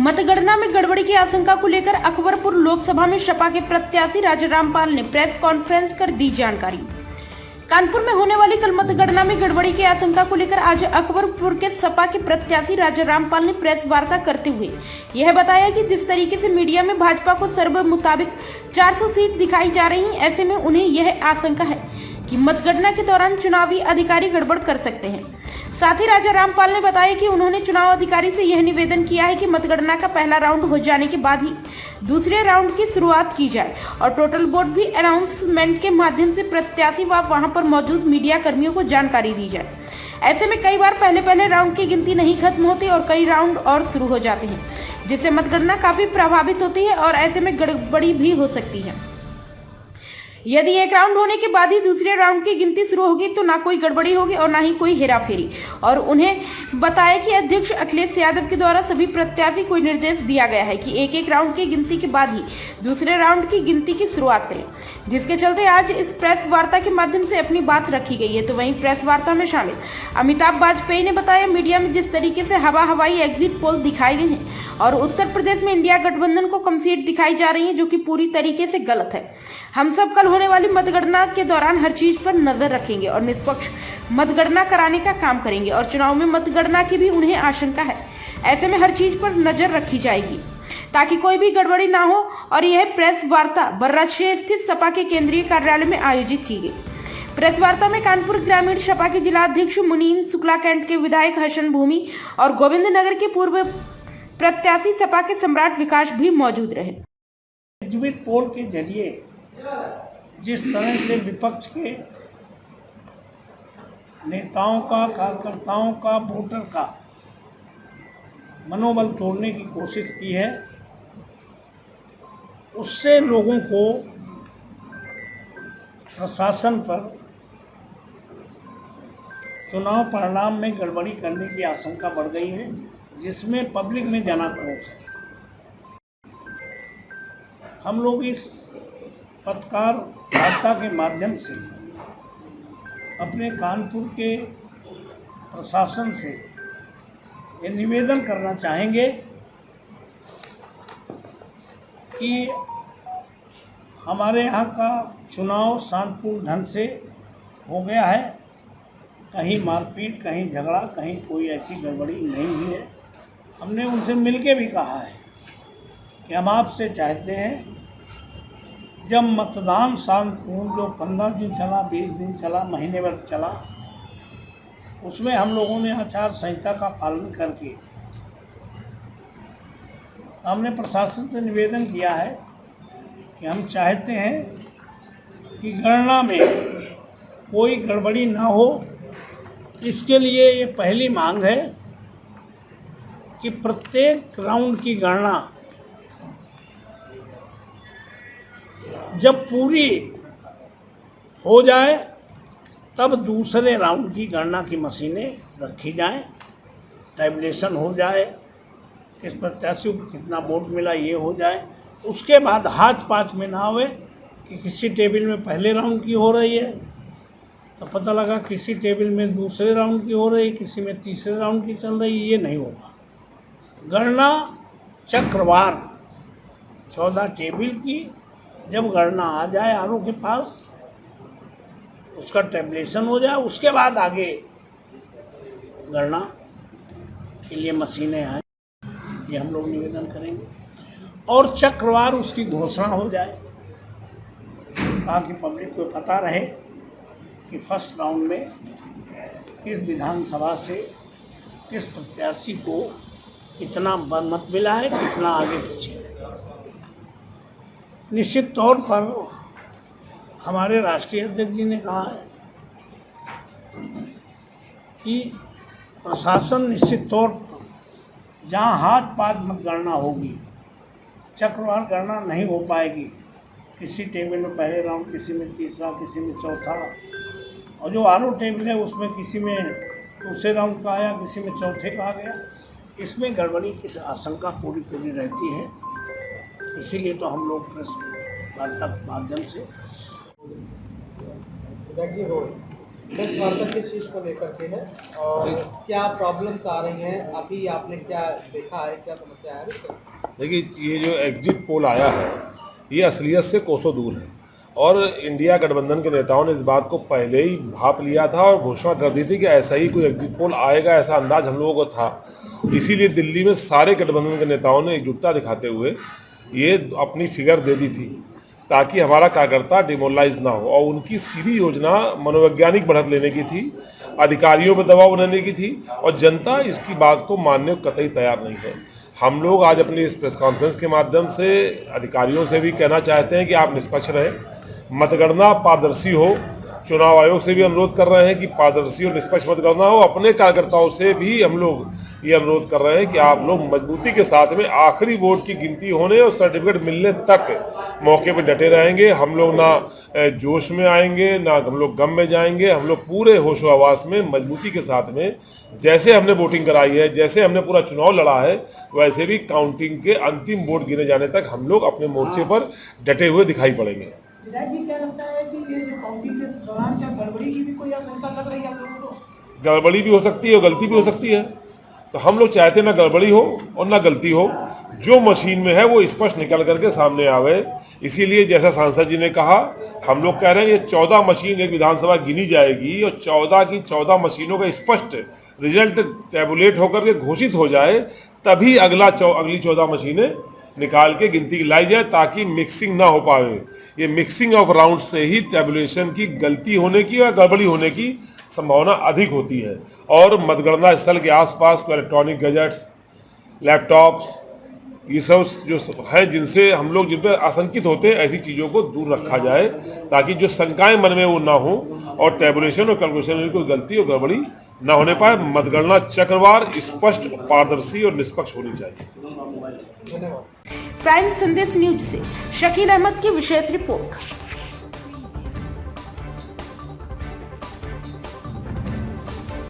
मतगणना में गड़बड़ी की आशंका को लेकर अकबरपुर लोकसभा में सपा के प्रत्याशी राजा रामपाल ने प्रेस कॉन्फ्रेंस कर दी जानकारी। कानपुर में होने वाली कल मतगणना में गड़बड़ी की आशंका को लेकर आज अकबरपुर के सपा के प्रत्याशी राजा रामपाल ने प्रेस वार्ता करते हुए यह बताया कि जिस तरीके से मीडिया में भाजपा को सर्वे मुताबिक 400 सीट दिखाई जा रही, ऐसे में उन्हें यह आशंका है कि मतगणना के दौरान चुनावी अधिकारी गड़बड़ कर सकते हैं। साथ ही राजा रामपाल ने बताया कि उन्होंने चुनाव अधिकारी से यह निवेदन किया है कि मतगणना का पहला राउंड हो जाने के बाद ही दूसरे राउंड की शुरुआत की जाए और टोटल वोट भी अनाउंसमेंट के माध्यम से प्रत्याशी व वहां पर मौजूद मीडिया कर्मियों को जानकारी दी जाए। ऐसे में कई बार पहले राउंड की गिनती नहीं खत्म होती और कई राउंड और शुरू हो जाते हैं, जिससे मतगणना काफी प्रभावित होती है और ऐसे में गड़बड़ी भी हो सकती है। यदि एक राउंड होने के बाद ही दूसरे राउंड की गिनती शुरू होगी तो ना कोई गड़बड़ी होगी और ना ही कोई हेराफेरी। और उन्हें बताया कि अध्यक्ष अखिलेश यादव के द्वारा सभी प्रत्याशी को निर्देश दिया गया है कि एक राउंड की गिनती के बाद ही दूसरे राउंड की गिनती की शुरुआत करें, जिसके चलते आज इस प्रेस वार्ता के माध्यम से अपनी बात रखी गई है। तो वहीं प्रेस वार्ता में शामिल अमिताभ वाजपेयी ने बताया, मीडिया में जिस तरीके से हवाई एग्जिट पोल दिखाए गए हैं और उत्तर प्रदेश में इंडिया गठबंधन को कम सीट दिखाई जा रही है, जो कि पूरी तरीके से गलत है। हम सब कल होने वाली मतगणना के दौरान हर चीज पर नजर रखेंगे और निष्पक्ष मतगणना कराने का काम करेंगे और चुनाव में मतगणना की भी उन्हें आशंका है। ऐसे में हर चीज पर नजर रखी जाएगी ताकि कोई भी गड़बड़ी ना हो। और यह प्रेस वार्ता बर्राछे स्थित सपा के केंद्रीय कार्यालय में आयोजित की गई। प्रेस वार्ता में कानपुर ग्रामीण सपा के जिला अध्यक्ष मुनीम शुक्ला कैंट के विधायक हसन भूमि और गोविंद नगर के पूर्व प्रत्याशी सपा के सम्राट विकास भी मौजूद रहे। एग्जिट पोल के जरिए जिस तरह से विपक्ष के नेताओं का, कार्यकर्ताओं का, वोटर का मनोबल तोड़ने की कोशिश की है, उससे लोगों को प्रशासन पर चुनाव परिणाम में गड़बड़ी करने की आशंका बढ़ गई है, जिसमें पब्लिक में जनाक्रोश है। हम लोग इस पत्रकार वार्ता के माध्यम से अपने कानपुर के प्रशासन से ये निवेदन करना चाहेंगे कि हमारे यहाँ का चुनाव शांतिपूर्ण ढंग से हो गया है, कहीं मारपीट, कहीं झगड़ा, कहीं कोई ऐसी गड़बड़ी नहीं हुई है। हमने उनसे मिलके भी कहा है कि हम आपसे चाहते हैं, जब मतदान शांतिपूर्ण जो 15 दिन चला, 20 दिन चला, महीने भर चला, उसमें हम लोगों ने आचार संहिता का पालन करके हमने प्रशासन से निवेदन किया है कि हम चाहते हैं कि गणना में कोई गड़बड़ी ना हो। इसके लिए ये पहली मांग है कि प्रत्येक राउंड की गणना जब पूरी हो जाए तब दूसरे राउंड की गणना की मशीनें रखी जाएं, टैबुलेशन हो जाए, किस प्रत्याशी को कितना वोट मिला ये हो जाए। उसके बाद हाथ पाँच में ना होवे कि किसी टेबल में पहले राउंड की हो रही है तो पता लगा किसी टेबल में दूसरे राउंड की हो रही, किसी में तीसरे राउंड की चल रही, ये नहीं होगा। गणना चक्रवार 14 टेबल की जब गणना आ जाए आरों के पास, उसका टैबुलेशन हो जाए, उसके बाद आगे गणना के लिए मशीनें आए, ये हम लोग निवेदन करेंगे। और चक्रवार उसकी घोषणा हो जाए ताकि पब्लिक को पता रहे कि फर्स्ट राउंड में किस विधानसभा से किस प्रत्याशी को कितना मत मिला है, कितना आगे पीछे है। निश्चित तौर पर हमारे राष्ट्रीय अध्यक्ष जी ने कहा है कि प्रशासन निश्चित तौर पर जहां हाथ पाँच मतगणना होगी, चक्रवार गणना नहीं हो पाएगी, किसी टेबल में पहले राउंड, किसी में तीसरा, किसी में चौथा, और जो आरो टेबल है उसमें किसी में दूसरे राउंड का आया, किसी में चौथे का आ गया, इसमें गड़बड़ी की आशंका पूरी रहती है। इसीलिए तो हम लोग प्रेस वार्ता के माध्यम से प्रेस वार्ता किस चीज़ को लेकर के है और क्या प्रॉब्लम्स आ रही हैं, अभी आपने क्या देखा है, क्या समस्या है अभी तक? देखिए, ये जो एग्जिट पोल आया है ये असलियत से कोसों दूर है और इंडिया गठबंधन के नेताओं ने इस बात को पहले ही भाप लिया था और घोषणा कर दी थी कि ऐसा ही कोई एग्जिट पोल आएगा, ऐसा अंदाज हम लोगों को था। इसीलिए दिल्ली में सारे गठबंधन के नेताओं ने एकजुटता दिखाते हुए ये अपनी फिगर दे दी थी ताकि हमारा कार्यकर्ता डिमोरलाइज ना हो। और उनकी सीधी योजना मनोवैज्ञानिक बढ़त लेने की थी, अधिकारियों पर दबाव बनाने की थी और जनता इसकी बात को मानने को कतई तैयार नहीं है। हम लोग आज अपनी इस प्रेस कॉन्फ्रेंस के माध्यम से अधिकारियों से भी कहना चाहते हैं कि आप निष्पक्ष रहें, मतगणना पारदर्शी हो। चुनाव आयोग से भी अनुरोध कर रहे हैं कि पारदर्शी और निष्पक्ष मतगणना हो। अपने कार्यकर्ताओं से भी हम लोग ये अनुरोध कर रहे हैं कि आप लोग मजबूती के साथ में आखिरी वोट की गिनती होने और सर्टिफिकेट मिलने तक मौके पर डटे रहेंगे। हम लोग ना जोश में आएंगे, ना हम लोग गम में जाएंगे। हम लोग पूरे होशो हवास में मजबूती के साथ में, जैसे हमने वोटिंग कराई है, जैसे हमने पूरा चुनाव लड़ा है, वैसे भी काउंटिंग के अंतिम वोट गिने जाने तक हम लोग अपने मोर्चे पर डटे हुए दिखाई पड़ेंगे। विधायक जी, क्या लगता है कि ये जो काउंटिंग के दौरान क्या गड़बड़ी की भी कोई आशंका लग रही है आप लोगों को? गड़बड़ी भी हो सकती है और गलती भी हो सकती है, तो हम लोग चाहते हैं ना गड़बड़ी हो और ना गलती हो। जो मशीन में है वो स्पष्ट निकल करके सामने आवे। इसीलिए जैसा सांसद जी ने कहा, हम लोग कह रहे हैं ये 14 मशीन एक विधानसभा गिनी जाएगी और 14 की 14 मशीनों का स्पष्ट रिजल्ट टैबुलेट होकर के घोषित हो जाए, तभी अगली 14 मशीनें निकाल के गिनती लाई जाए ताकि मिक्सिंग ना हो पाए। ये मिक्सिंग ऑफ राउंड से ही टैबुलेशन की गलती होने की या गड़बड़ी होने की संभावना अधिक होती है। और मतगणना स्थल के आसपास कोई इलेक्ट्रॉनिक गैजेट्स, लैपटॉप्स, ये सब जो है जिनसे हम लोग जिन पर आशंकित होते हैं, ऐसी चीज़ों को दूर रखा जाए ताकि जो शंकाएं मन में वो ना हो और टैबुलेशन और कैलकुलेशन में कोई गलती और गड़बड़ी ना होने पाए। मतगणना चक्रवार, स्पष्ट, पारदर्शी और निष्पक्ष होनी चाहिए। धन्यवाद। प्राइम संदेश न्यूज से शकील अहमद की विशेष रिपोर्ट।